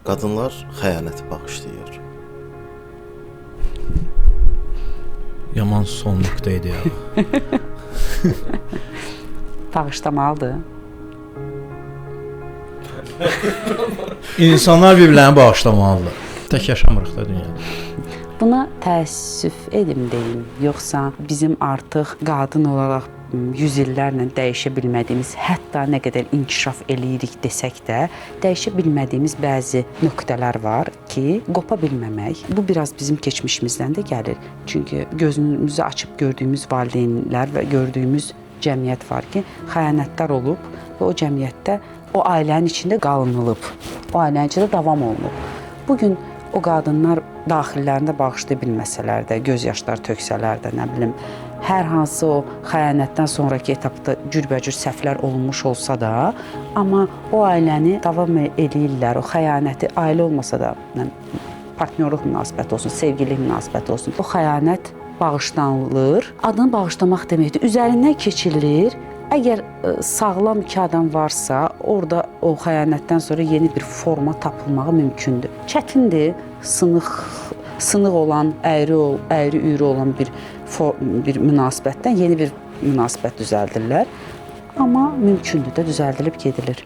qadınlar xəyanəti bağışlayır. Yaman son nöqtə idi ya. Bağışlamalıdır. İnsanlar bir-birlərini bağışlamalıdır. Tək yaşamırıq da dünyada. Buna təəssüf edim deyim, yoxsa bizim artıq qadın olaraq 100 illərlə dəyişə bilmədiyimiz, hətta nə qədər inkişaf eləyirik desək də, dəyişə bilmədiyimiz bəzi nöqtələr var ki, qopa bilməmək. Bu biraz bizim keçmişimizdən də gəlir. Çünki gözümüzü açıb gördüyümüz valideynlər və gördüyümüz cəmiyyət var ki, xəyanətlər olub və o cəmiyyətdə o ailənin içində qalınılıb, o ailənin içində davam olunub. Bugün o qadınlar daxillərində bağışlaya bilməsələr də, göz yaşları töksələr də, nə bilim, hər hansı o xəyanətdən sonraki etapda cürbəcür səhvlər olunmuş olsa da, amma o ailəni davam eləyirlər, o xəyanəti ailə olmasa da, partnyorluq münasibəti olsun, sevgililik münasibəti olsun, o xəyanət bağışlanılır. Adını bağışlamaq deməkdir, üzərindən keçirilir. Əgər sağlam iki adam varsa, orada o xəyanətdən sonra yeni bir forma tapılmağı mümkündür. Çətindir, sınıq olan, əyri-üyrü olan bir münasibətdən yeni bir münasibət düzəldirlər. Amma mümkündür də, düzəldilib gedilir.